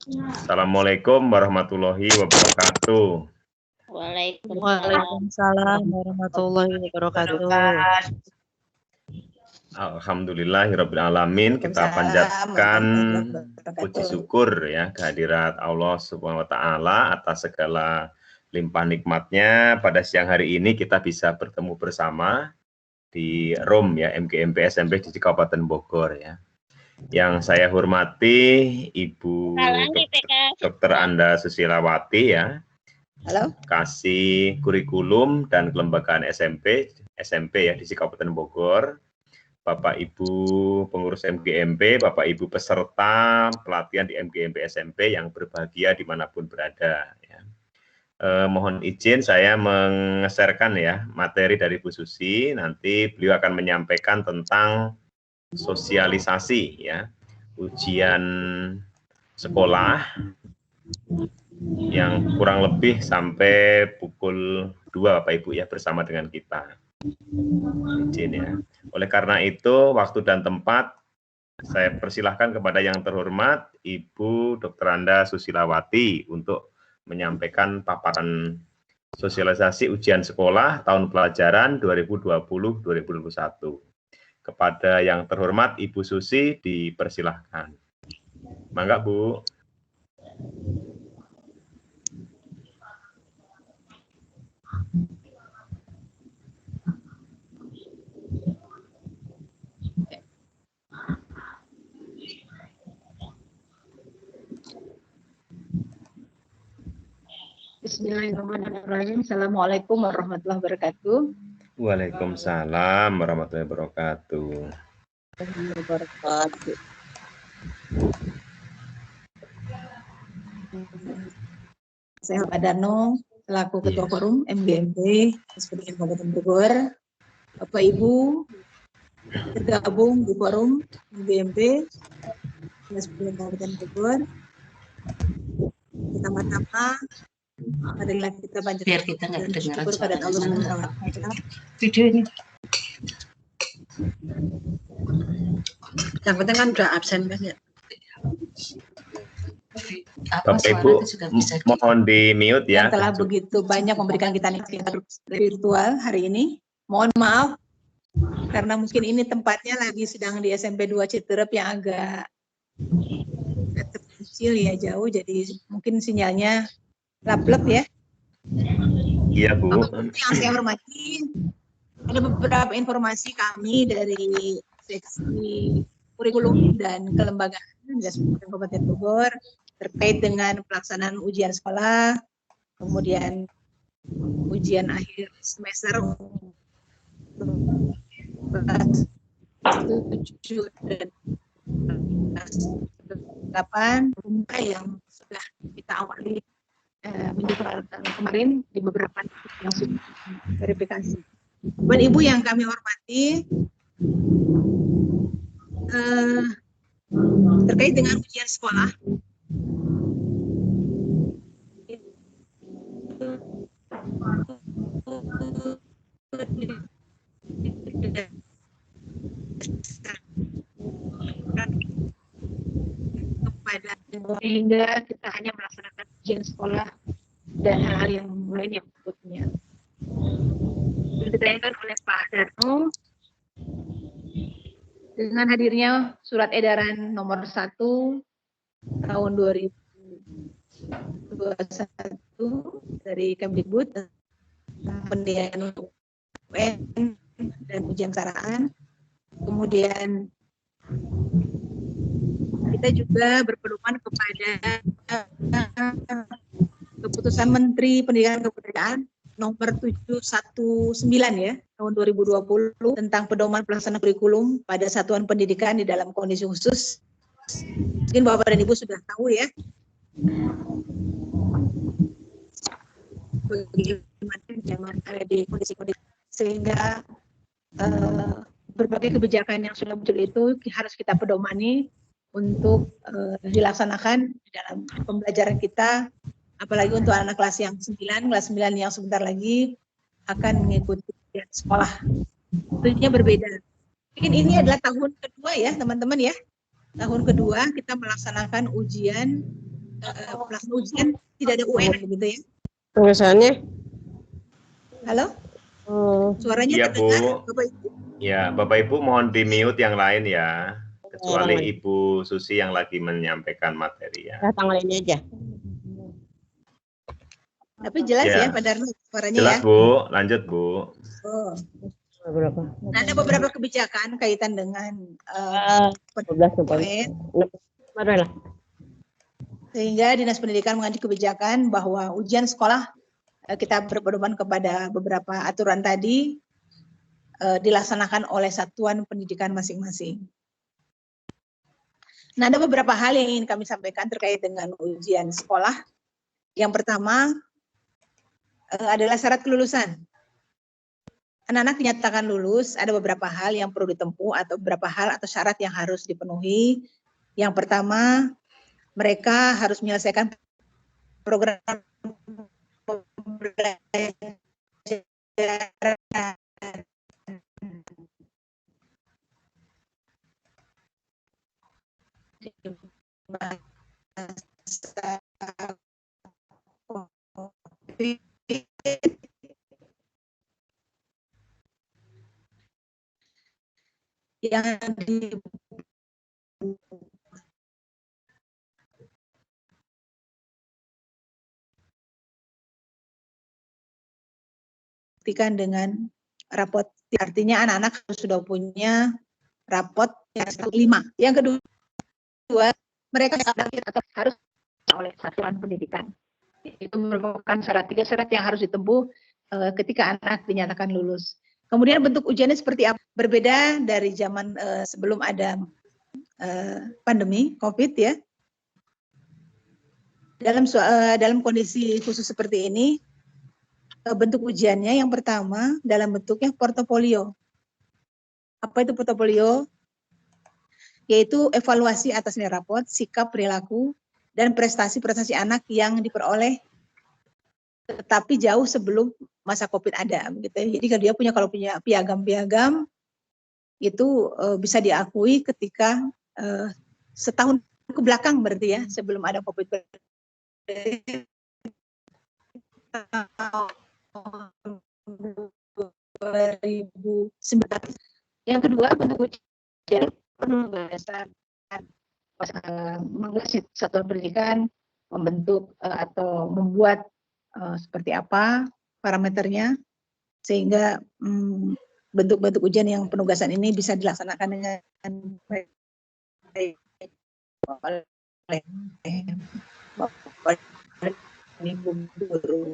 Assalamualaikum warahmatullahi wabarakatuh. Waalaikumsalam warahmatullahi wabarakatuh. Alhamdulillahirabbil alamin, kita panjatkan puji syukur ya kehadirat Allah Subhanahu wa taala atas segala limpah nikmatnya. Pada siang hari ini kita bisa bertemu bersama di ROM ya, MGMP SMP di Kabupaten Bogor ya. Yang saya hormati Ibu Dr. Anda Susilawati ya. Halo. Kasih kurikulum dan kelembagaan SMP ya di Kabupaten Bogor. Bapak Ibu pengurus MGMP, Bapak Ibu peserta pelatihan di MGMP SMP yang berbahagia dimanapun berada. Ya. Mohon izin saya mengeserkan ya materi dari Bu Susi. Nanti beliau akan menyampaikan tentang sosialisasi ya, ujian sekolah yang kurang lebih sampai pukul 2 Bapak Ibu ya bersama dengan kita. Izin ya. Oleh karena itu, waktu dan tempat saya persilahkan kepada yang terhormat Ibu Dr. Anda Susilawati untuk menyampaikan paparan sosialisasi ujian sekolah tahun pelajaran 2020-2021. Kepada yang terhormat Ibu Susi dipersilahkan. Mangga Bu. Bismillahirrahmanirrahim. Assalamualaikum warahmatullahi wabarakatuh. Waalaikumsalam warahmatullahi wabarakatuh. Saya Pak Darno, selaku Ketua Forum MGMP SPDN Kabupaten Bogor. Bapak Ibu tergabung di Forum MGMP SPDN Kabupaten Bogor. Pertama-tama marilah kita panjatkan syukur pada Allah Subhanahu wa taala. Video ini. Yang penting kan udah absen kan ya. Bapak Ibu mohon di mute ya. Yang telah begitu banyak memberikan kita virtual hari ini. Mohon maaf karena mungkin ini tempatnya lagi sedang di SMP 2 Citerep yang agak kecil ya, jauh, jadi mungkin sinyalnya lap-lap ya. Iya Bu. Yang saya hormati, ada beberapa informasi kami dari seksi kurikulum dan kelembagaan Kabupaten Bogor terkait dengan pelaksanaan ujian sekolah, kemudian ujian akhir semester 7 dan 8 yang sudah kita awali minggu kemarin di beberapa yang sudah verifikasi. Bapak Ibu yang kami hormati, terkait dengan ujian sekolah, kepada sehingga kita hanya melaksanakan ujian sekolah dan hal-hal yang lain yang berikutnya. Ditanyakan oleh Pak Darno dengan hadirnya surat edaran nomor 1 tahun 2021 dari Kemdikbud tentang pendidikan untuk UN dan ujian kesetaraan. Kemudian kita juga berpedoman kepada keputusan Menteri Pendidikan dan Kebudayaan nomor 719 ya tahun 2020 tentang pedoman pelaksanaan kurikulum pada satuan pendidikan di dalam kondisi khusus. Mungkin Bapak dan Ibu sudah tahu ya bagaimana zaman ada di kondisi-kondisi sehingga berbagai kebijakan yang sudah muncul itu harus kita pedomani untuk dilaksanakan di dalam pembelajaran kita, apalagi untuk anak kelas yang 9, kelas 9 yang sebentar lagi akan mengikuti sekolah. Tentunya berbeda. Mungkin ini adalah tahun kedua ya teman-teman ya. Tahun kedua kita melaksanakan ujian pelaksanaan ujian tidak ada UN begitu ya. Pengesahannya? Halo? Suaranya Iya, terdengar, Bu. Bapak Ibu? Ya, Bapak Ibu mohon di-mute yang lain ya. Kecuali Orang lain. Ibu Susi yang lagi menyampaikan materi ya. Tanggal ini aja. Tapi jelas Ya. ya Pak Darno suaranya Jelas, ya. Bu. Lanjut, Bu. Oh. Berapa? Nah, ada beberapa kebijakan kaitan dengan 12 UN, Mana lah? sehingga Dinas Pendidikan mengambil kebijakan bahwa ujian sekolah kita berpedoman kepada beberapa aturan tadi dilaksanakan oleh satuan pendidikan masing-masing. Nah, ada beberapa hal yang ingin kami sampaikan terkait dengan ujian sekolah. Yang pertama adalah syarat kelulusan. Anak-anak dinyatakan lulus, ada beberapa hal yang perlu ditempuh atau beberapa hal atau syarat yang harus dipenuhi. Yang pertama, mereka harus menyelesaikan program pembelajaran yang dibuktikan dengan rapot. Artinya anak-anak sudah punya rapot yang 5. Yang kedua, mereka harus oleh satuan pendidikan. Itu merupakan tiga syarat yang harus ditempuh ketika anak dinyatakan lulus. Kemudian bentuk ujiannya seperti apa? Berbeda dari zaman sebelum ada pandemi COVID ya. Dalam kondisi khusus seperti ini, bentuk ujiannya yang pertama dalam bentuknya portofolio. Apa itu portofolio? Yaitu evaluasi atas nilai rapot, sikap, perilaku, dan prestasi-prestasi anak yang diperoleh tetapi jauh sebelum masa COVID ada, gitu. Jadi kalau punya piagam-piagam itu bisa diakui ketika setahun ke belakang berarti ya sebelum ada COVID. Yang kedua, bentuk ujian penugasan satuan pendidikan membentuk atau membuat seperti apa parameternya sehingga bentuk-bentuk ujian yang penugasan ini bisa dilaksanakan dengan baik oleh Ibu Guru.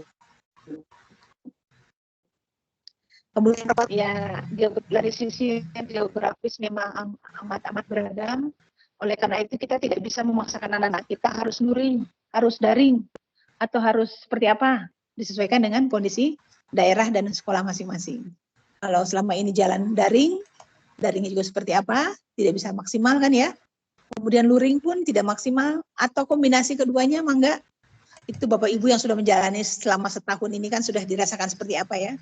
Kemudian ya dari sisi geografis memang amat beragam. Oleh karena itu kita tidak bisa memaksakan anak-anak kita harus luring, harus daring, atau harus seperti apa, disesuaikan dengan kondisi daerah dan sekolah masing-masing. Kalau selama ini jalan daringnya juga seperti apa, tidak bisa maksimal kan ya. Kemudian luring pun tidak maksimal, atau kombinasi keduanya mangga. Itu Bapak Ibu yang sudah menjalani selama setahun ini kan sudah dirasakan seperti apa ya.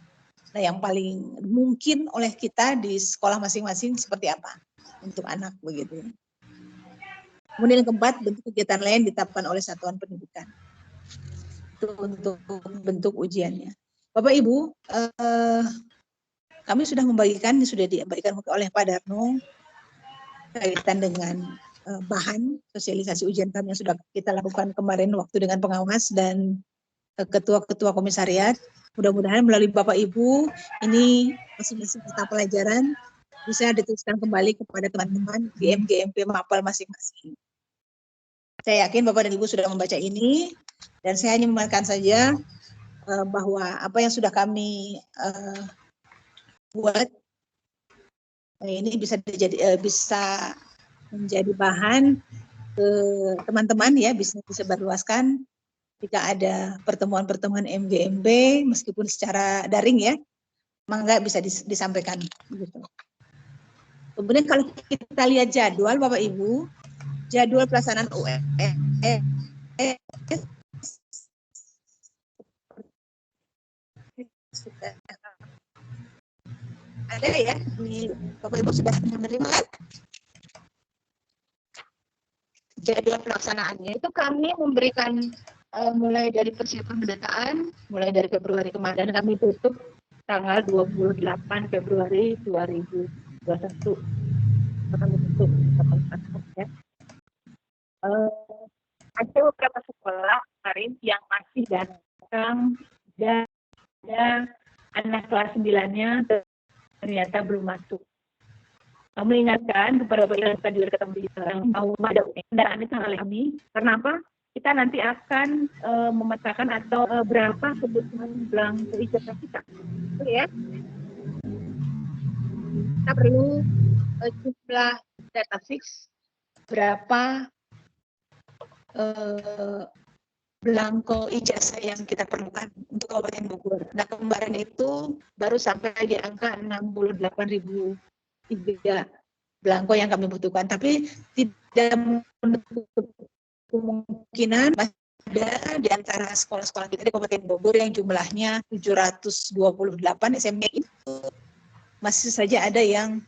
Nah, yang paling mungkin oleh kita di sekolah masing-masing seperti apa untuk anak begitu. Kemudian yang keempat, bentuk kegiatan lain ditetapkan oleh satuan pendidikan. Itu untuk bentuk ujiannya. Bapak Ibu, kami sudah dibagikan oleh Pak Darno kaitan dengan bahan sosialisasi ujian kami yang sudah kita lakukan kemarin waktu dengan pengawas dan ketua-ketua komisariat. Mudah-mudahan melalui Bapak Ibu ini masing-masing mata pelajaran bisa dituliskan kembali kepada teman-teman GMP mapel masing-masing. Saya yakin Bapak dan Ibu sudah membaca ini dan saya hanya memastikan saja bahwa apa yang sudah kami buat ini bisa menjadi bahan ke teman-teman ya, bisa disebarluaskan jika ada pertemuan-pertemuan MGMB meskipun secara daring ya, mangga bisa disampaikan begitu. Kemudian kalau kita lihat jadwal Bapak Ibu, jadwal pelaksanaan UN sudah ada ya, di Bapak Ibu sudah menerima kan? jadwal pelaksanaannya itu kami memberikan mulai dari persiapan pendataan, mulai dari Februari kemarin kami tutup tanggal 28 Februari 2021. Kami tutup ya. Ada beberapa sekolah kemarin yang masih datang dan ada anak kelas 9-nya ternyata belum masuk. Kami ingatkan kepada Bapak Ibu tadi ketemu bahwa ada kendaraan itu oleh kami. Kenapa? Kita nanti akan memetakan atau berapa kebutuhan belangko ijazah kita. Betul ya? Kita perlu jumlah data fix berapa belangko ijazah yang kita perlukan untuk Kabupaten Bogor. Nah, kemarin itu baru sampai di angka 68.003 belangko yang kami butuhkan, tapi tidak menutup kemungkinan masih ada di antara sekolah-sekolah kita di Kabupaten Bogor yang jumlahnya 728 SMP itu masih saja ada yang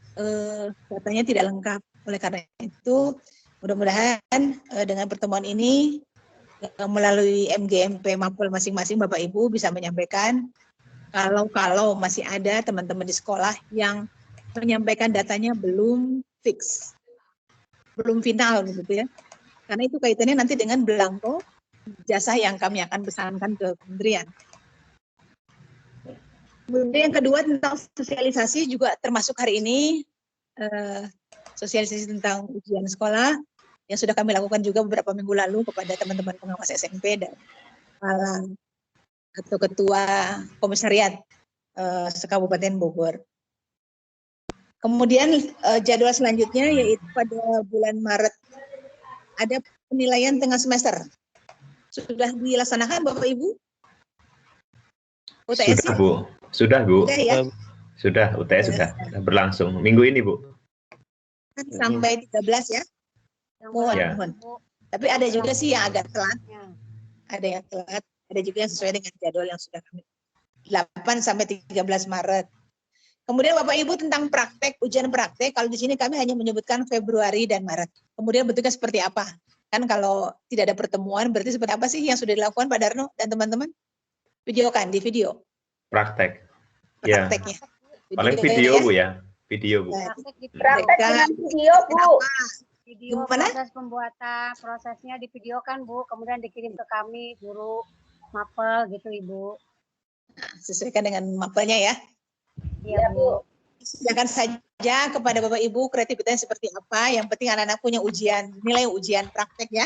datanya tidak lengkap. Oleh karena itu, mudah-mudahan dengan pertemuan ini melalui MGMP Mapel masing-masing Bapak Ibu bisa menyampaikan kalau masih ada teman-teman di sekolah yang menyampaikan datanya belum fix, belum final gitu ya. Karena itu kaitannya nanti dengan belangko jasa yang kami akan pesankan ke kementerian. Kemudian yang kedua tentang sosialisasi juga termasuk hari ini sosialisasi tentang ujian sekolah yang sudah kami lakukan juga beberapa minggu lalu kepada teman-teman pengawas SMP dan atau ketua komisariat sekabupaten Bogor. Kemudian jadwal selanjutnya yaitu pada bulan Maret ada penilaian tengah semester. Sudah dilaksanakan Bapak Ibu? UTS Sudah Bu, sudah Bu. Sudah ya? Sudah, UTS sudah berlangsung minggu ini Bu. Sampai 13 ya? Mohon. Tapi ada juga sih yang agak telat. Ada yang telat, ada juga yang sesuai dengan jadwal yang sudah kami 8 sampai 13 Maret. Kemudian Bapak Ibu tentang praktek, ujian praktek, kalau di sini kami hanya menyebutkan Februari dan Maret. Kemudian bentuknya seperti apa? Kan kalau tidak ada pertemuan, berarti seperti apa sih yang sudah dilakukan Pak Darno dan teman-teman? Videokan, di video. Praktek. Prakteknya. Ya. Paling video ya. Bu ya. Video Bu. Praktek dengan video Bu. Video Gimana? proses pembuatan, prosesnya divideokan Bu, kemudian dikirim ke kami, guru mapel gitu Ibu. Nah, sesuaikan dengan mapelnya ya. Iya Bu. Silakan saja kepada Bapak Ibu kreativitasnya seperti apa. Yang penting anak-anak punya ujian, nilai ujian praktek ya.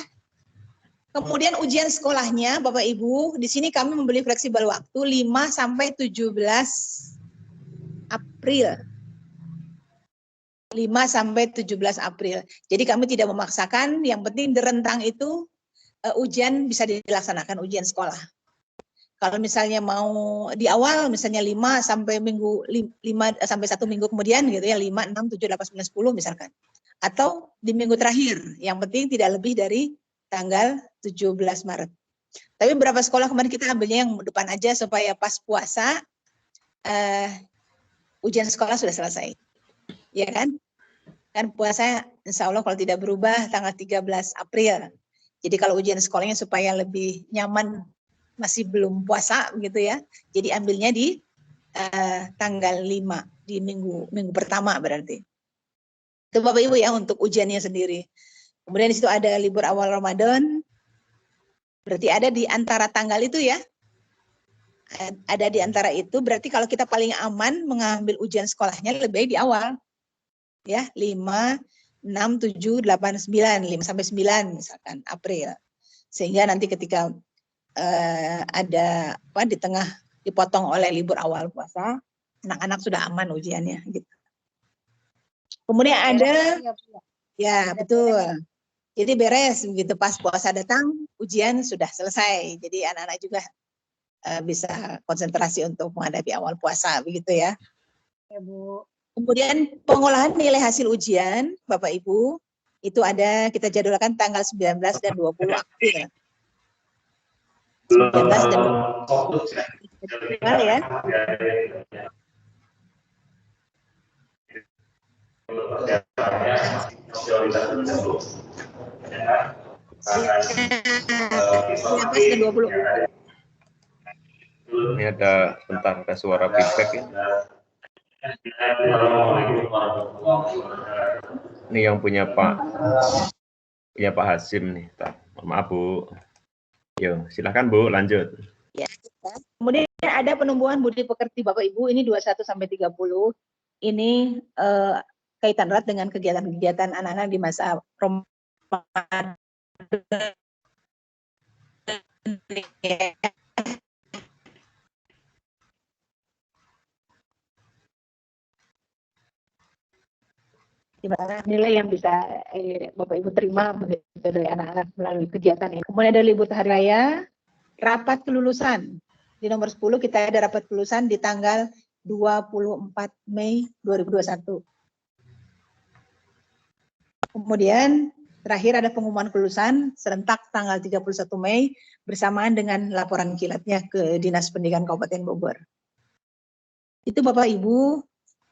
Kemudian ujian sekolahnya Bapak Ibu, di sini kami memberi fleksibel waktu 5 sampai 17 April. 5 sampai 17 April. Jadi kami tidak memaksakan, yang penting di rentang itu ujian bisa dilaksanakan ujian sekolah. Kalau misalnya mau di awal misalnya 5 sampai 1 minggu kemudian gitu ya, 5, 6, 7, 8, 9, 10 misalkan. Atau di minggu terakhir, yang penting tidak lebih dari tanggal 17 Maret. Tapi beberapa sekolah kemarin kita ambilnya yang depan aja supaya pas puasa ujian sekolah sudah selesai. Ya kan? Kan puasa insya Allah kalau tidak berubah tanggal 13 April. Jadi kalau ujian sekolahnya supaya lebih nyaman masih belum puasa gitu ya. Jadi ambilnya di tanggal 5 di minggu pertama berarti. Itu Bapak Ibu ya untuk ujiannya sendiri. Kemudian di situ ada libur awal Ramadan. Berarti ada di antara tanggal itu ya. Ada di antara itu berarti kalau kita paling aman mengambil ujian sekolahnya lebih baik di awal. Ya, 5, 6, 7, 8, 9, 5 sampai 9 misalkan April. Sehingga nanti ketika ada apa di tengah dipotong oleh libur awal puasa, anak-anak sudah aman ujiannya gitu. Kemudian ada ya betul. Jadi beres begitu pas puasa datang ujian sudah selesai. Jadi anak-anak juga bisa konsentrasi untuk menghadapi awal puasa begitu ya. Ya Bu. Kemudian pengolahan nilai hasil ujian Bapak Ibu itu ada kita jadwalkan tanggal 19 dan 20 April. 19 dan 20 ya. 19 dan 20. Ini ada, bentar, ada suara feedback ya. Ini yang punya Pak Hasim nih. Maaf Bu. Yo, silakan Bu, lanjut. Ya. Kemudian ada penumbuhan budi pekerti Bapak Ibu, ini 21 sampai 30. Ini kaitan erat dengan kegiatan-kegiatan anak-anak di masa Ramadan. Di mana nilai yang bisa Bapak Ibu terima dari anak-anak melalui kegiatan ini. Kemudian ada libur hari raya, rapat kelulusan. Di nomor 10 kita ada rapat kelulusan di tanggal 24 Mei 2021. Kemudian terakhir ada pengumuman kelulusan serentak tanggal 31 Mei bersamaan dengan laporan kilatnya ke Dinas Pendidikan Kabupaten Bogor. Itu Bapak Ibu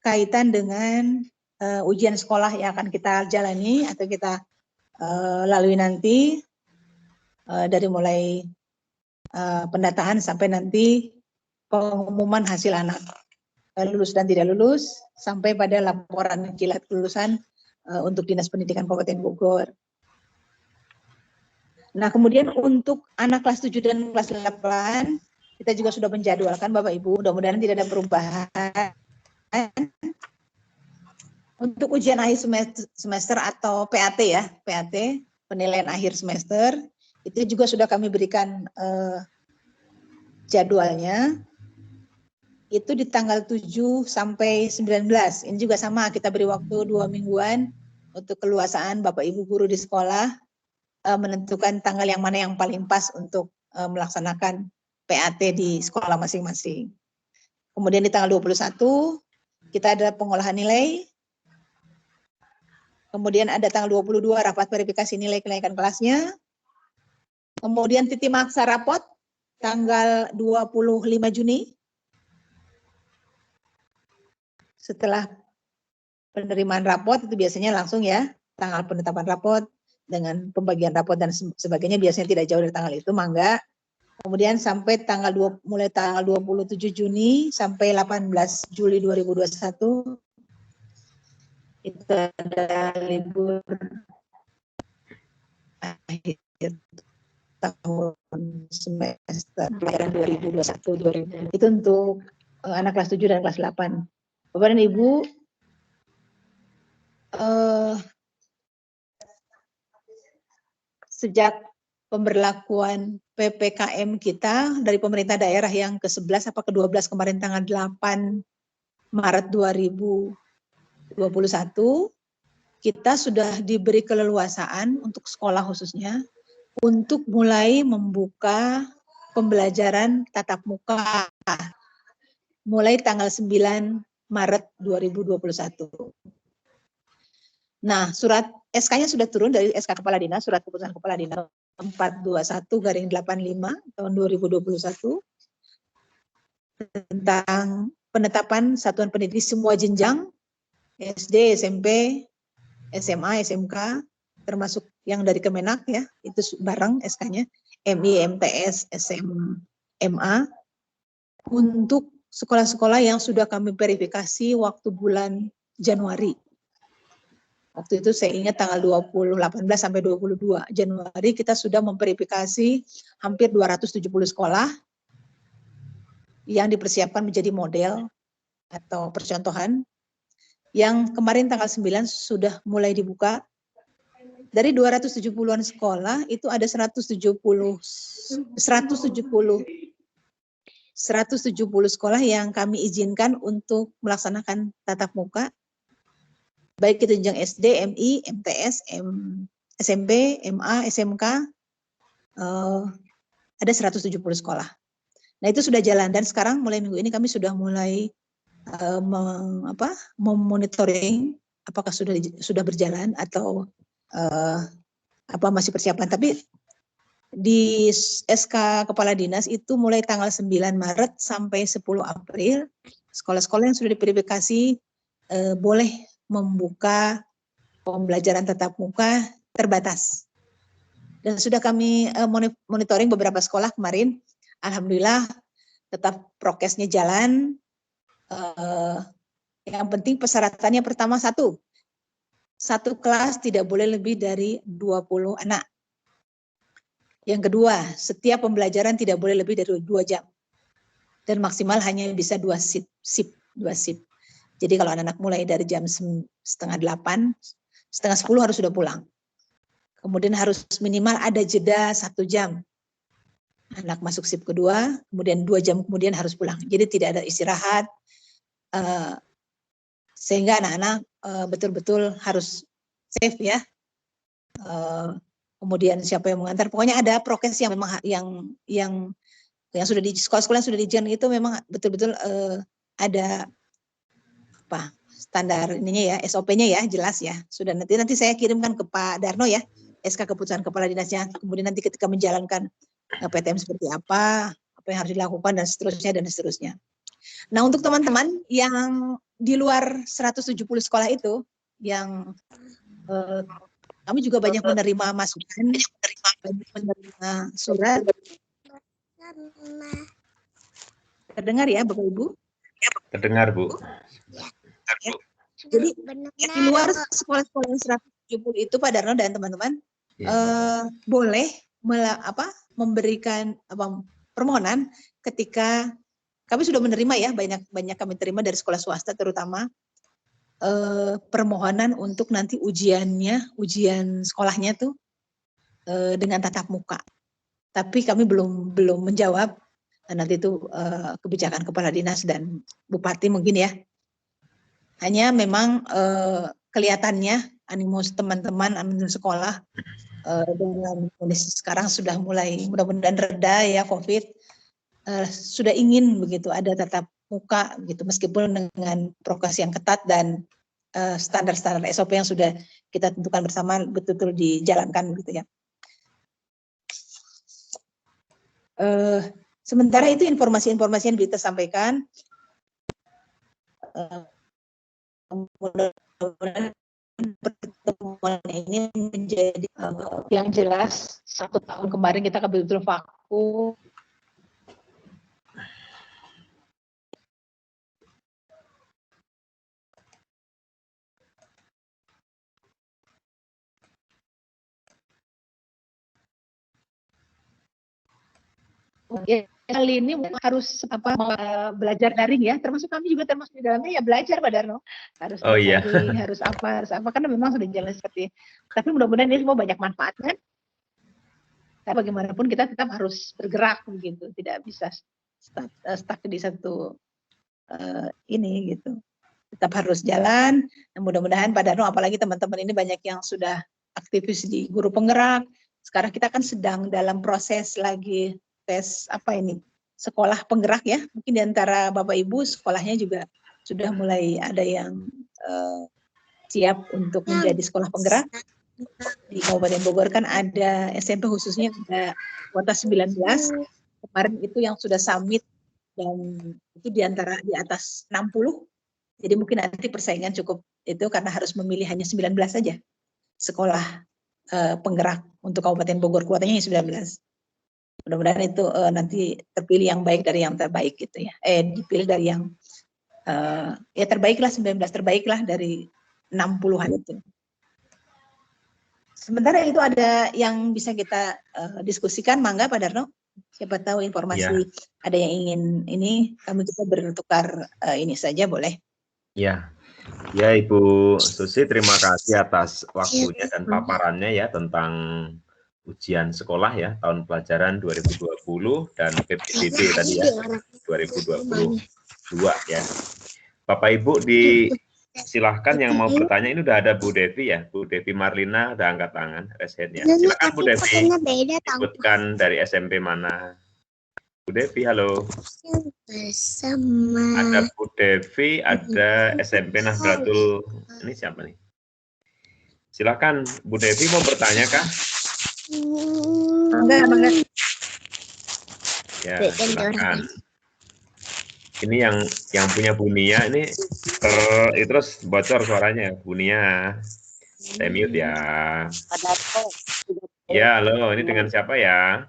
kaitan dengan ujian sekolah yang akan kita jalani atau kita lalui nanti dari mulai pendataan sampai nanti pengumuman hasil anak lulus dan tidak lulus sampai pada laporan kilat kelulusan untuk Dinas Pendidikan Kabupaten Bogor. Nah, kemudian untuk anak kelas 7 dan kelas 8 kita juga sudah menjadwalkan Bapak Ibu, mudah-mudahan tidak ada perubahan. Untuk ujian akhir semester atau PAT ya, PAT, penilaian akhir semester, itu juga sudah kami berikan jadwalnya. Itu di tanggal 7 sampai 19. Ini juga sama, kita beri waktu 2 mingguan untuk keluasaan Bapak Ibu guru di sekolah, menentukan tanggal yang mana yang paling pas untuk melaksanakan PAT di sekolah masing-masing. Kemudian di tanggal 21, kita ada pengolahan nilai. Kemudian ada tanggal 22 rapat verifikasi nilai kenaikan kelasnya. Kemudian titi maksa rapot tanggal 25 Juni. Setelah penerimaan rapot itu biasanya langsung ya, tanggal penetapan rapot dengan pembagian rapot dan sebagainya biasanya tidak jauh dari tanggal itu, mangga. Kemudian sampai mulai tanggal 27 Juni sampai 18 Juli 2021 itu ada libur akhir tahun semester pelajaran 2021-2022. Itu untuk anak kelas 7 dan kelas 8. Bapak dan Ibu, sejak pemberlakuan PPKM kita dari pemerintah daerah yang ke-11 apa ke-12 kemarin tanggal 8 Maret 2021, kita sudah diberi keleluasaan untuk sekolah khususnya untuk mulai membuka pembelajaran tatap muka mulai tanggal 9 Maret 2021. Nah, surat SK-nya sudah turun dari SK Kepala Dinas, surat keputusan Kepala Dinas 421/85 tahun 2021 tentang penetapan satuan pendidik semua jenjang SD, SMP, SMA, SMK, termasuk yang dari Kemenak ya, itu bareng SK-nya, MI, MTS, SMA, untuk sekolah-sekolah yang sudah kami verifikasi waktu bulan Januari. Waktu itu saya ingat tanggal 18 sampai 22 Januari kita sudah memverifikasi hampir 270 sekolah yang dipersiapkan menjadi model atau percontohan. Yang kemarin tanggal 9 sudah mulai dibuka. Dari 270-an sekolah itu ada 170 sekolah yang kami izinkan untuk melaksanakan tatap muka. Baik itu jenjang SD, MI, MTS, SMP, MA, SMK, ada 170 sekolah. Nah itu sudah jalan dan sekarang mulai minggu ini kami sudah mulai memonitoring apakah sudah berjalan atau masih persiapan. Tapi di SK Kepala Dinas itu mulai tanggal 9 Maret sampai 10 April sekolah-sekolah yang sudah diverifikasi boleh membuka pembelajaran tatap muka terbatas. Dan sudah kami monitoring beberapa sekolah kemarin, alhamdulillah tetap prokesnya jalan. Yang penting persyaratannya pertama satu kelas tidak boleh lebih dari 20 anak. Yang kedua, setiap pembelajaran tidak boleh lebih dari 2 jam. Dan maksimal hanya bisa 2 shift. Jadi kalau anak-anak mulai dari jam 7:30, 7:30 harus sudah pulang. Kemudian harus minimal ada jeda 1 jam. Anak masuk shift kedua, kemudian 2 jam kemudian harus pulang. Jadi tidak ada istirahat, sehingga anak-anak betul-betul harus safe ya. Kemudian siapa yang mengantar, pokoknya ada prokes yang memang yang sudah di sekolah-sekolah yang sudah dijalan itu memang betul-betul ada standar ininya ya, SOP-nya ya, jelas ya. Sudah nanti saya kirimkan ke Pak Darno ya, SK keputusan kepala dinasnya. Kemudian nanti ketika menjalankan PTM seperti apa yang harus dilakukan dan seterusnya. Nah, untuk teman-teman yang di luar 170 sekolah itu yang kami juga banyak menerima masukan, banyak menerima surat. Terdengar ya Bapak Ibu? Terdengar, Bu. Ya. Jadi di luar sekolah-sekolah yang 170 itu Pak Darno dan teman-teman boleh memberikan permohonan ketika kami sudah menerima ya, banyak kami terima dari sekolah swasta terutama permohonan untuk nanti ujian sekolahnya tuh dengan tatap muka. Tapi kami belum menjawab, nanti itu kebijakan kepala dinas dan bupati mungkin ya. Hanya memang kelihatannya animus teman-teman, animus sekolah dengan kondisi sekarang sudah mulai mudah-mudahan reda ya COVID, sudah ingin begitu ada tatap muka gitu, meskipun dengan prokes yang ketat dan standar-standar SOP yang sudah kita tentukan bersama betul-betul dijalankan gitu ya. Sementara itu informasi-informasi yang kita sampaikan, mudah-mudahan pertemuan ini menjadi yang jelas. 1 tahun kemarin kita betul-betul vakum. Kali ini harus belajar daring ya, termasuk kami juga termasuk di dalamnya ya belajar Pak Darno. Harus daring, harus apa karena memang sudah jalan seperti. Tapi mudah-mudahan ini semua banyak manfaatnya. Tapi bagaimanapun kita tetap harus bergerak begitu, tidak bisa stuck di satu ini gitu. Tetap harus jalan. Dan mudah-mudahan Pak Darno, apalagi teman-teman ini banyak yang sudah aktivis di guru penggerak. Sekarang kita kan sedang dalam proses lagi tes sekolah penggerak ya, mungkin di antara Bapak Ibu sekolahnya juga sudah mulai ada yang siap untuk menjadi sekolah penggerak. Di Kabupaten Bogor kan ada SMP khususnya ada kuota 19, kemarin itu yang sudah summit dan itu di atas 60, jadi mungkin nanti persaingan cukup itu karena harus memilih hanya 19 saja sekolah penggerak untuk Kabupaten Bogor, kuotanya 19. Mudah-mudahan itu nanti terpilih yang baik dari yang terbaik gitu ya. Dipilih dari yang ya terbaik lah, 19 terbaik lah dari 60-an itu. Sementara itu ada yang bisa kita diskusikan, mangga Pak Darno. Siapa tahu informasi ada yang ingin ini, kita bertukar ini saja boleh. Ya. Ya Ibu Susi, terima kasih atas waktunya dan paparannya ya tentang ujian sekolah ya tahun pelajaran 2020 dan PPDB tadi ya 2022 ya. Bapak Ibu silahkan yang mau bertanya, ini udah ada Bu Devi ya, Bu Devi Marlina udah angkat tangan, raise hand ya. Silakan Bu Devi, sebutkan dari SMP mana. Bu Devi, halo. Ada Bu Devi, ada SMP Nahdlatul, ini siapa nih? Silakan Bu Devi mau bertanya kah? Enggak. Ya, silakan. Ini yang punya Bunia ini terus bocor suaranya ya, Bunia. Saya mute ya. Ya, halo, ini dengan siapa ya?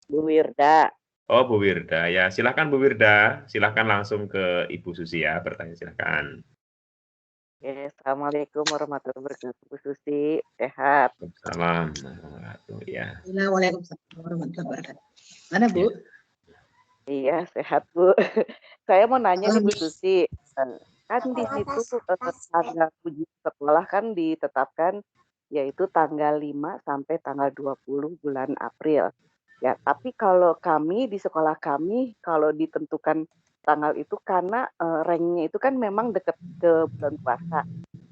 Bu Wirda. Oh, Bu Wirda. Ya, silakan Bu Wirda. Silakan langsung ke Ibu Susi ya, bertanya silakan. Oke, Assalamualaikum warahmatullahi wabarakatuh. Bu Susi, sehat. Salam. Ya. Waalaikumsalam warahmatullahi wabarakatuh. Mana Bu? Iya, sehat Bu. Saya mau nanya nih Bu Alhamdulillah. Susi, kan di situ tanggal uji sekolah kan ditetapkan yaitu tanggal 5 sampai tanggal 20 bulan April. Ya, tapi kalau kami di sekolah kami kalau ditentukan tanggal itu karena ranknya itu kan memang dekat ke bulan puasa.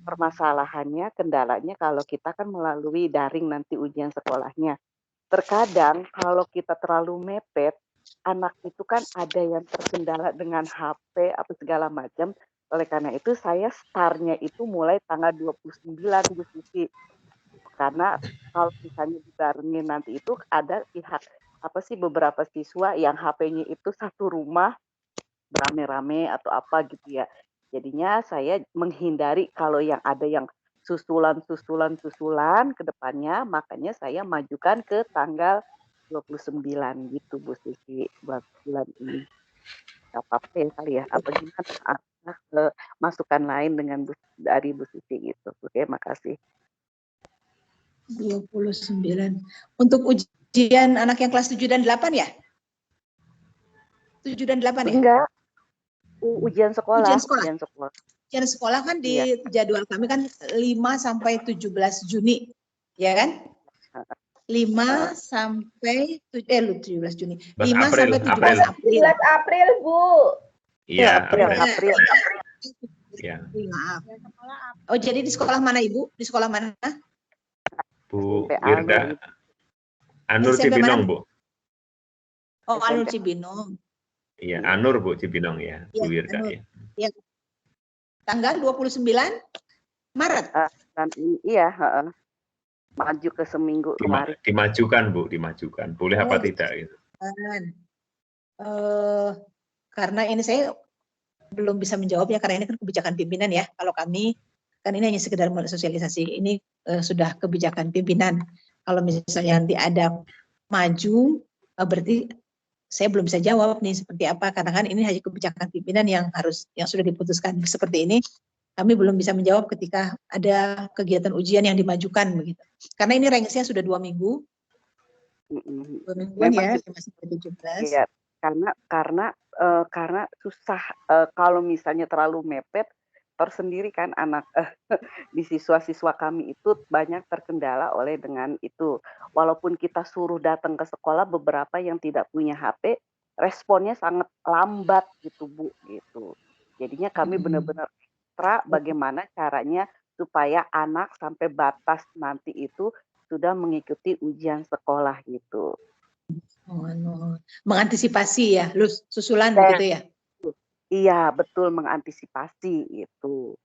Permasalahannya, kendalanya kalau kita kan melalui daring nanti ujian sekolahnya. Terkadang kalau kita terlalu mepet, anak itu kan ada yang terkendala dengan HP atau segala macam. Oleh karena itu saya start-nya itu mulai tanggal 29 Bu Susi. Karena kalau misalnya dibarengin nanti itu ada pihak apa sih beberapa siswa yang HP-nya itu satu rumah rame-rame atau apa gitu ya. Jadinya saya menghindari kalau yang ada yang susulan ke depannya, makanya saya majukan ke tanggal 29 gitu Bu Susi buat bulan ini. Gak apa-apa ya kali ya, apa gimana? Masukan lain dengan dari Bu Susi gitu. Oke, makasih. 29. Untuk ujian anak yang kelas 7 dan 8 ya? 7 dan 8 ya? Enggak, ujian sekolah. Ujian sekolah kan di jadwal kami kan 5 sampai 17 Juni. Ya kan? 5 sampai 17 Juni. 5 sampai 17 April. 17 April, Bu. Iya, April. Ya. Maaf. Oh, jadi di sekolah mana Ibu? Di sekolah mana? Bu Wirda. Anur SMP Cibinong, mana? Bu. Oh, Anur Cibinong. Iya, Anur Bu Cibinong ya, Bu Wirda ya. Ya. Tanggal 29 Maret. Iya, maju ke seminggu kemarin. Dimajukan Bu, dimajukan. Boleh apa tidak gitu. Karena ini saya belum bisa menjawabnya karena ini kan kebijakan pimpinan ya. Kalau kami kan ini hanya sekedar sosialisasi. Ini sudah kebijakan pimpinan. Kalau misalnya nanti ada maju, berarti saya belum bisa jawab nih seperti apa karena kan ini hanya kebijakan pimpinan yang sudah diputuskan seperti ini. Kami belum bisa menjawab ketika ada kegiatan ujian yang dimajukan begitu. Karena ini range-nya sudah 2 minggu. 2 mingguan ya, 5 sampai 17. Iya, karena susah kalau misalnya terlalu mepet tersendiri kan anak di siswa-siswa kami itu banyak terkendala oleh dengan itu. Walaupun kita suruh datang ke sekolah beberapa yang tidak punya HP, responnya sangat lambat gitu Bu gitu. Jadinya kami benar-benar ekstra bagaimana caranya supaya anak sampai batas nanti itu sudah mengikuti ujian sekolah gitu. Mengantisipasi ya, susulan begitu ya? Iya, betul mengantisipasi itu.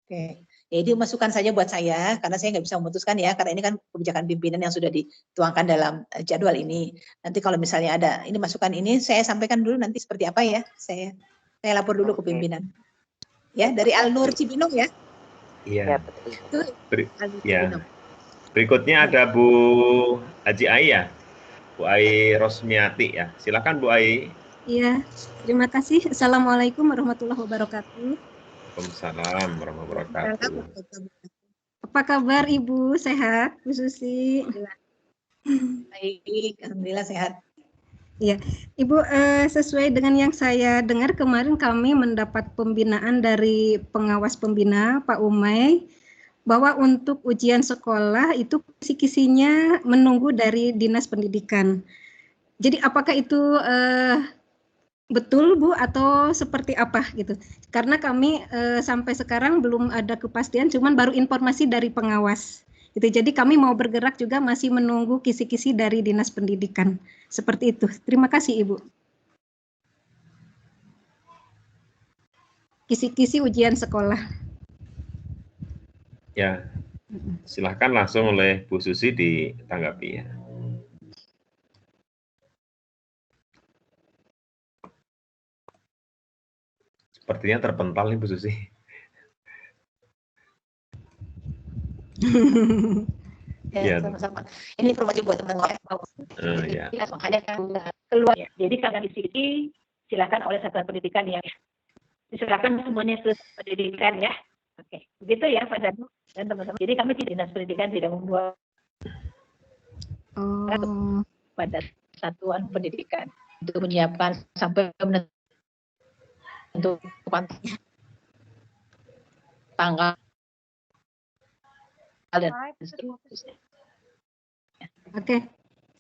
Oke, jadi masukan saja buat saya, karena saya nggak bisa memutuskan ya, karena ini kan kebijakan pimpinan yang sudah dituangkan dalam jadwal ini. Nanti kalau misalnya ada ini masukan ini, saya sampaikan dulu nanti seperti apa ya, saya lapor dulu ke pimpinan. Ya, dari Alnur Cibinong ya? Iya. Betul. Ya. Berikutnya ada Bu Haji Ai ya, Bu Ai Rosmiati ya. Silakan Bu Ai. Iya, terima kasih. Assalamualaikum warahmatullahi wabarakatuh. Waalaikumsalam warahmatullahi wabarakatuh. Apa kabar Ibu? Sehat, Bu Susi? Baik, alhamdulillah sehat. Ya, Ibu, sesuai dengan yang saya dengar kemarin kami mendapat pembinaan dari pengawas pembina Pak Umay bahwa untuk ujian sekolah itu kisi-kisinya menunggu dari Dinas Pendidikan. Jadi apakah itu betul Bu atau seperti apa gitu? Karena kami sampai sekarang belum ada kepastian, cuman baru informasi dari pengawas. Gitu. Jadi kami mau bergerak juga masih menunggu kisi-kisi dari Dinas Pendidikan. Seperti itu. Terima kasih Ibu. Kisi-kisi ujian sekolah. Ya, silahkan langsung oleh Bu Susi ditanggapi ya. Sepertinya terpental nih Bu Susi. Iya. sama-sama. Ini informasi buat teman-teman. Ya. Makanya kan keluar. Ya. Jadi kalau di sini silakan oleh satuan pendidikan yang silakan semuanya selesai pendidikan ya. Oke, begitu ya Pak Darno dan teman-teman. Jadi kami di Dinas Pendidikan tidak membuat pada satuan pendidikan untuk menyiapkan sampai menentukan tanggal dan seterusnya. Oke,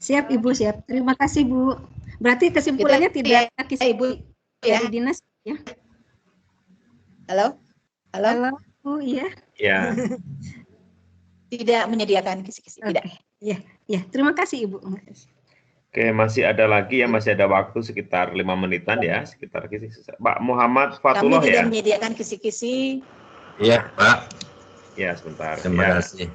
siap Ibu, siap. Terima kasih Bu. Berarti kesimpulannya tidak Ibu dari dinas ya? Halo? Bu, iya. Ya. Tidak menyediakan kisi-kisi, tidak. Ya, terima kasih Ibu. Oke, masih ada lagi ya, masih ada waktu sekitar 5 menitan ya, sekitar Pak Muhammad Fatullah Kami tidak ya. menyediakan kisi-kisi. Iya, Pak. Ya, sebentar. Terima kasih.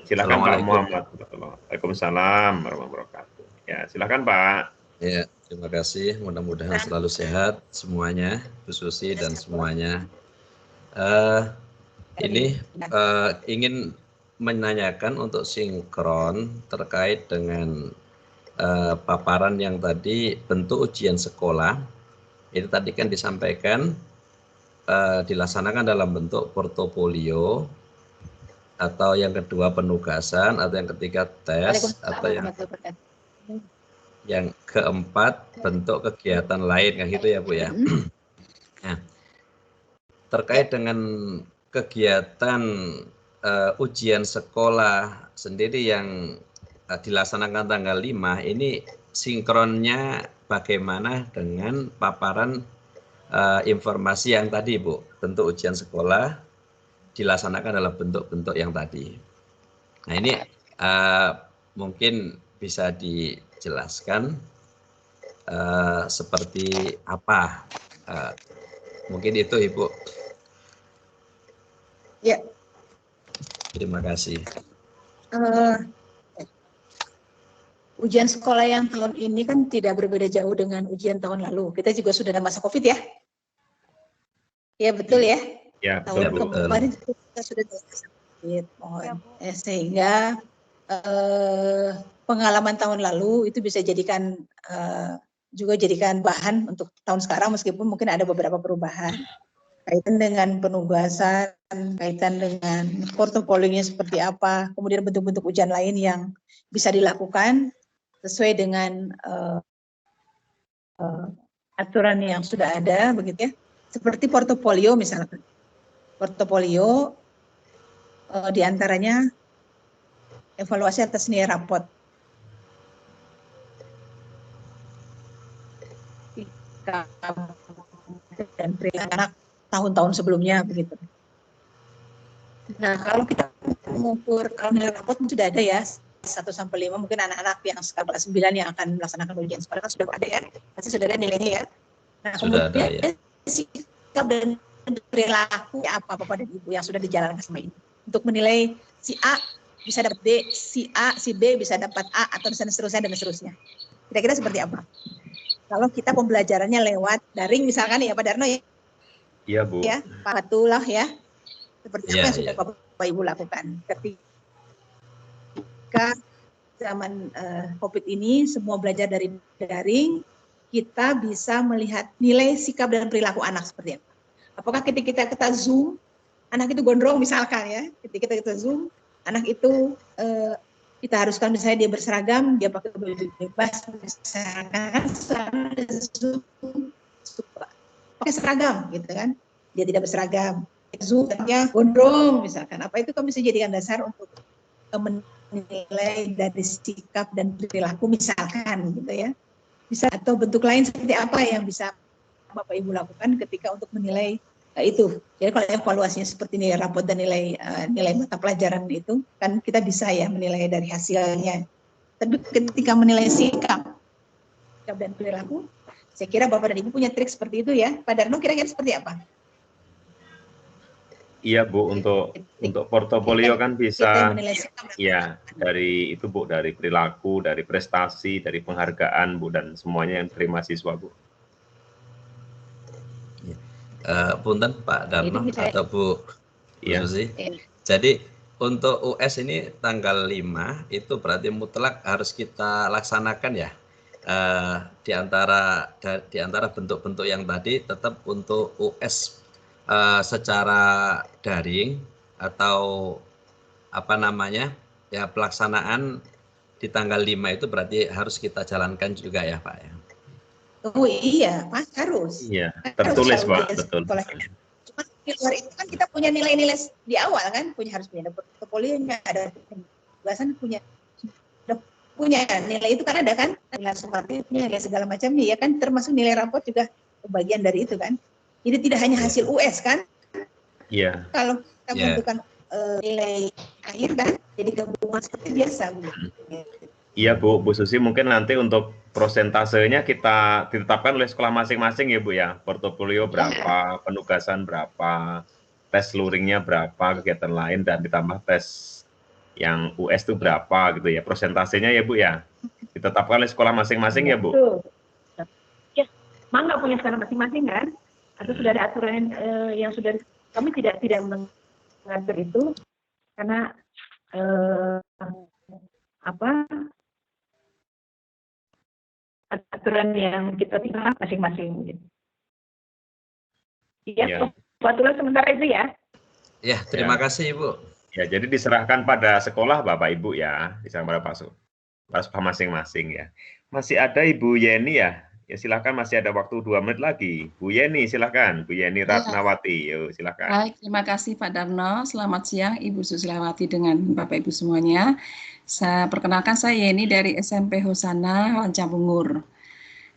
Silakan Pak Muhammad. Waalaikumsalam warahmatullahi wabarakatuh. Ya, silakan Pak. Ya, terima kasih. Mudah-mudahan selalu sehat semuanya, Bu Susi dan semuanya. Ini ingin menanyakan untuk sinkron terkait dengan paparan yang tadi bentuk ujian sekolah. Itu tadi kan disampaikan dilaksanakan dalam bentuk portofolio, atau yang kedua penugasan, atau yang ketiga tes, atau yang keempat bentuk kegiatan lain, kan gitu ya Bu ya. Nah, terkait dengan kegiatan ujian sekolah sendiri yang dilaksanakan tanggal 5, ini sinkronnya bagaimana dengan paparan informasi yang tadi Bu, bentuk ujian sekolah dilaksanakan dalam bentuk-bentuk yang tadi. Nah ini mungkin bisa dijelaskan seperti apa, mungkin itu Ibu. Ya. Terima kasih. Ujian sekolah yang tahun ini kan tidak berbeda jauh dengan ujian tahun lalu. Kita juga sudah ada masa COVID ya. Ya betul ya. Ya, tahun kemarin kita sudah COVID. Sehingga pengalaman tahun lalu itu bisa jadikan jadikan bahan untuk tahun sekarang, meskipun mungkin ada beberapa perubahan kaitan dengan penugasan, kaitan dengan portofolionya seperti apa, kemudian bentuk-bentuk ujian lain yang bisa dilakukan sesuai dengan aturan yang sudah ada, begitu ya. Seperti portofolio misalkan. Portofolio diantaranya evaluasi atas nilai rapot. Dan perilaku anak tahun-tahun sebelumnya begitu. Nah, kalau kita mengukur kalau nilai rapot sudah ada ya 1 sampai 5, mungkin anak-anak yang sekarang kelas 9 yang akan melaksanakan ujian sekolah kan sudah ada ya, pasti sudah ada nilainya ya. Nah, sudah kemudian ada, ya. Sikap dan perilaku apa Bapak dan Ibu yang sudah dijalankan selama ini untuk menilai si A bisa dapat D, si A, si B bisa dapat A, atau seterusnya dan seterusnya. Kira-kira seperti apa? Kalau kita pembelajarannya lewat daring misalkan ya Pak Darno ya. Iya Bu. Ya, Pak Fatullah ya. Seperti apa yang sudah Bapak Ibu lakukan ketika zaman COVID ini semua belajar dari daring, kita bisa melihat nilai sikap dan perilaku anak seperti apa. Apakah ketika kita Zoom, anak itu gondrong misalkan ya, ketika kita Zoom, anak itu kita haruskan misalnya dia berseragam, dia pakai baju bebas, misalkan Zoom suka pakai seragam gitu kan, dia tidak berseragam, Zoom-nya gondrong misalkan, apa itu kami bisa jadikan dasar untuk menilai dari sikap dan perilaku misalkan gitu ya. Bisa atau bentuk lain seperti apa yang bisa Bapak Ibu lakukan ketika untuk menilai itu. Jadi kalau evaluasinya seperti nilai rapot dan nilai mata pelajaran itu kan kita bisa ya menilai dari hasilnya. Tapi ketika menilai sikap dan perilaku, saya kira Bapak dan Ibu punya trik seperti itu ya. Pak Darno kira-kira seperti apa? Iya Bu, untuk portofolio kan bisa ya dari itu Bu, dari perilaku, dari prestasi, dari penghargaan Bu, dan semuanya yang terima siswa Bu. Punten Pak Darno atau Bu Susi. Jadi untuk US ini tanggal 5 itu berarti mutlak harus kita laksanakan ya. Di antara bentuk-bentuk yang tadi tetap untuk US secara daring atau apa namanya ya, pelaksanaan di tanggal 5 itu berarti harus kita jalankan juga ya Pak ya. Oh iya, Pak, harus. Iya, tertulis Pak, betul. Cuma di luar itu kan kita punya nilai-nilai di awal kan, harus punya portofolionya, ada tugasan, punya nilai itu kan ada kan, nilai sumatifnya, nilai segala macamnya ya kan, termasuk nilai raport juga bagian dari itu kan. Jadi tidak hanya hasil US kan. Iya. Kalau kita menentukan nilai akhir kan, jadi gabungan seperti biasa. Iya Bu Susi, mungkin nanti untuk prosentasenya kita ditetapkan oleh sekolah masing-masing ya Bu ya. Portofolio berapa, penugasan berapa, tes luringnya berapa, kegiatan lain, dan ditambah tes yang US itu berapa gitu ya. Prosentasenya ya Bu ya. Ditetapkan oleh sekolah masing-masing ya Bu. Ya, mangga punya sekolah masing-masing kan? Atau sudah ada aturan yang sudah, kami tidak mengatur itu karena aturan yang kita tinggal masing-masing. Iya, aturan sementara itu ya. Ya, terima kasih Ibu. Ya, jadi diserahkan pada sekolah Bapak Ibu ya, diserahkan pada sekolah masing-masing ya. Masih ada Ibu Yeni ya? Ya silakan, masih ada waktu 2 menit lagi. Bu Yeni silakan, Bu Yeni Ratnawati, yuk silakan. Baik, terima kasih Pak Darno. Selamat siang Ibu Susilawati dengan Bapak Ibu semuanya. Saya perkenalkan, saya Yeni dari SMP Hosana Lancabungur.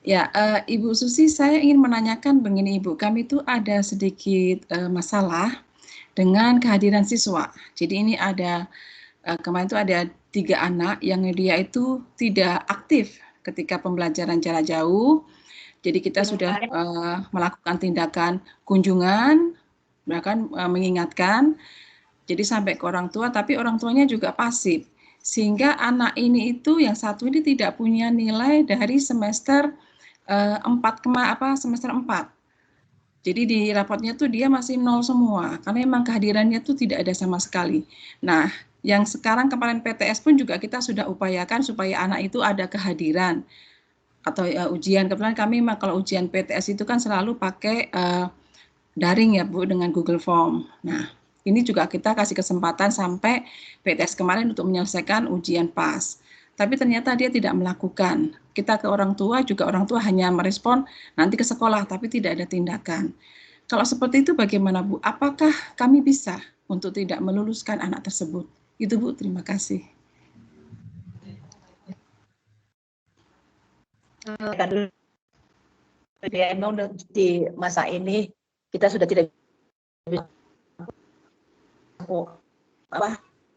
Ya, Ibu Susi, saya ingin menanyakan begini Ibu, kami itu ada sedikit masalah dengan kehadiran siswa. Jadi ini ada kemarin itu ada 3 anak yang dia itu tidak aktif ketika pembelajaran jarak jauh. Jadi kita sudah melakukan tindakan kunjungan, bahkan mengingatkan. Jadi sampai ke orang tua, tapi orang tuanya juga pasif. Sehingga anak ini itu yang satu ini tidak punya nilai dari semester 4. Jadi di raportnya tuh dia masih 0 semua, karena memang kehadirannya tuh tidak ada sama sekali. Nah, yang sekarang kemarin PTS pun juga kita sudah upayakan supaya anak itu ada kehadiran atau ujian. Kebetulan kami kalau ujian PTS itu kan selalu pakai daring ya Bu, dengan Google Form. Nah, ini juga kita kasih kesempatan sampai PTS kemarin untuk menyelesaikan ujian PAS. Tapi ternyata dia tidak melakukan. Kita ke orang tua juga, orang tua hanya merespon nanti ke sekolah, tapi tidak ada tindakan. Kalau seperti itu bagaimana Bu? Apakah kami bisa untuk tidak meluluskan anak tersebut? Itu Bu, terima kasih. Memang di masa ini kita sudah tidak bisa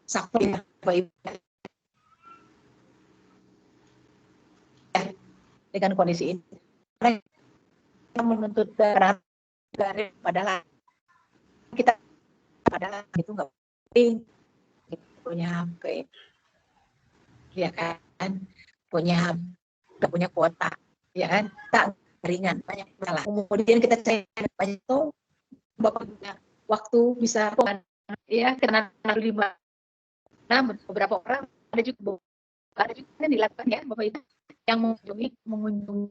sakit dengan kondisi ini. Kita menuntut dari padahal kita itu nggak penting, punya HP, ya kan, punya kuota, ya kan, tak ringan, banyak masalah. Kemudian kita cari banyak tuh, Bapak punya waktu bisa, ya karena 5. Nah, beberapa orang ada juga yang dilakukan ya Bapak Ibu yang mengunjungi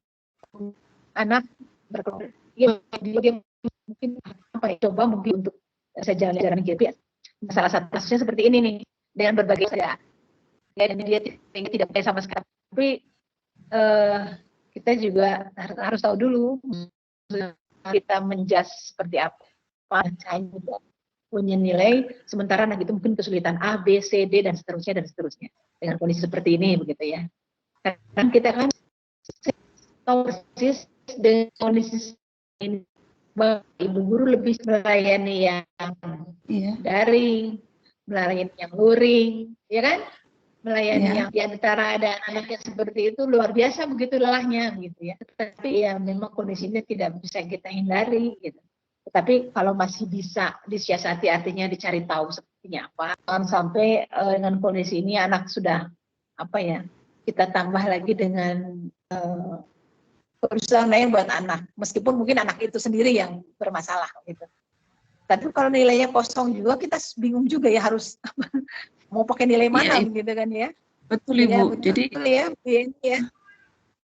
anak berkeluarga. Ya, dia mungkin coba mungkin untuk saya jalan-jalan gitu ya. Salah satu kasusnya seperti ini nih, dengan berbagai saja. Ya, dan dia tidak pakai sama sekali. Tapi kita juga harus tahu dulu kita menjudge seperti apa. Hanya punya nilai, sementara anak itu mungkin kesulitan A, B, C, D dan seterusnya dengan kondisi seperti ini begitu ya. Kan kita kan tahu persis dengan kondisi ini, Ibu guru lebih melayani yang daring, melayani yang luring, ya kan? Melayani yang di antara ada anak yang seperti itu luar biasa begitu lelahnya gitu ya. Tapi ya memang kondisinya tidak bisa kita hindari gitu. Tetapi kalau masih bisa disiasati, artinya dicari tahu sepertinya apa. Sampai dengan kondisi ini anak sudah kita tambah lagi dengan perusahaan lain buat anak, meskipun mungkin anak itu sendiri yang bermasalah gitu. Tapi kalau nilainya kosong juga kita bingung juga ya harus mau pakai nilai mana Iya, gitu kan ya. betul Ya, Ibu. betul Jadi ya, Bu Yeni ya.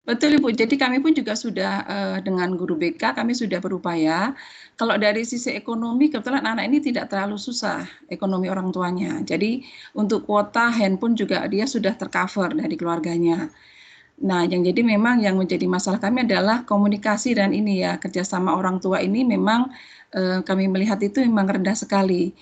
betul Ibu, jadi kami pun juga sudah dengan guru BK kami sudah berupaya. Kalau dari sisi ekonomi kebetulan anak ini tidak terlalu susah ekonomi orang tuanya. Jadi untuk kuota handphone juga dia sudah tercover dari keluarganya. Nah, yang jadi memang yang menjadi masalah kami adalah komunikasi dan ini ya kerjasama orang tua ini memang kami melihat itu memang rendah sekali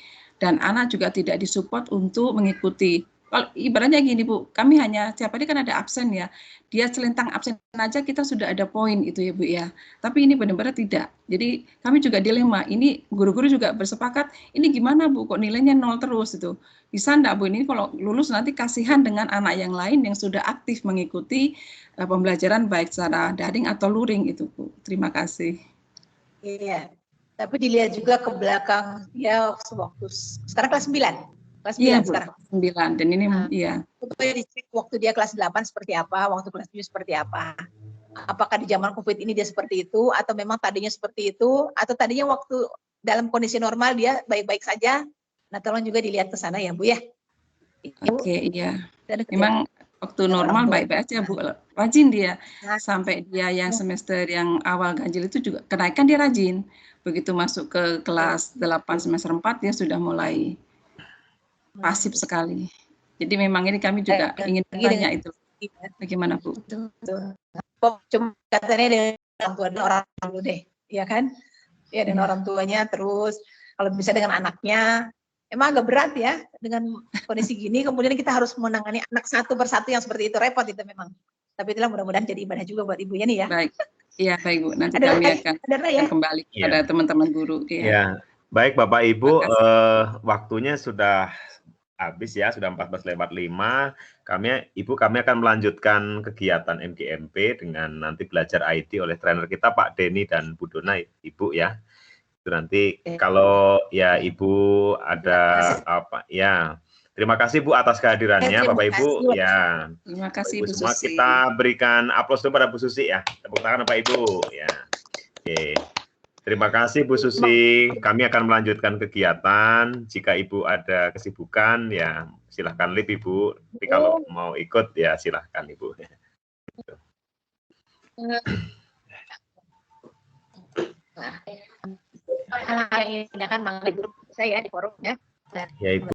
dan anak juga tidak disupport untuk mengikuti. Kalau ibaratnya gini Bu, kami hanya tiap hari kan ada absen ya, dia celentang absen aja kita sudah ada poin itu ya Bu ya. Tapi ini benar-benar tidak. Jadi kami juga dilema. Ini guru-guru juga bersepakat. Ini gimana Bu? Kok nilainya 0 terus itu? Bisa enggak Bu? Ini kalau lulus nanti kasihan dengan anak yang lain yang sudah aktif mengikuti pembelajaran baik secara daring atau luring itu Bu. Terima kasih. Iya. Tapi dilihat juga ke belakang ya waktu sekarang kelas 9. Kelas 9 Iya Bu, sekarang. 9 dan ini iya. Supaya dicek waktu dia kelas 8 seperti apa, waktu kelas 7 seperti apa. Apakah di zaman Covid ini dia seperti itu atau memang tadinya seperti itu atau tadinya waktu dalam kondisi normal dia baik-baik saja. Nah, tolong juga dilihat ke sana ya, Bu ya. Oke, iya. Memang waktu normal baik-baik aja Bu, rajin dia. Sampai dia yang semester yang awal ganjil itu juga kenaikan dia rajin. Begitu masuk ke kelas 8 semester 4 dia sudah mulai pasif sekali. Jadi memang ini kami juga ingin bertanya itu. Bagaimana Bu? Cuma katanya dengan orang tua dan orang dulu deh, ya kan? Ya dengan orang tuanya terus kalau bisa dengan anaknya. Emang agak berat ya dengan kondisi gini. Kemudian kita harus menangani anak satu persatu yang seperti itu, repot itu memang. Tapi itulah mudah-mudahan jadi ibadah juga buat ibunya nih ya. Baik, iya baik Bu. Nanti Ada kami lagi? akan Ada ya? kembali kepada teman-teman guru. Ya, baik Bapak Ibu, waktunya sudah habis ya, sudah 14:05. Kami akan melanjutkan kegiatan MGMP dengan nanti belajar IT oleh trainer kita Pak Denny dan Bu Dona, Ibu ya. Itu nanti kalau ya Ibu ada apa ya. Terima kasih Bu atas kehadirannya Bapak Ibu ya. Terima kasih Bu Semua Susi. kita berikan aplaus dulu pada Bu Susi ya. Tepuk tangan Bapak Ibu ya. Oke. Terima kasih Bu Susi. Kami akan melanjutkan kegiatan. Jika Ibu ada kesibukan ya silahkan live Ibu. Tapi kalau mau ikut ya silahkan Ibu. Nah, ini kan manggil grup saya di forum ya. Ya Ibu.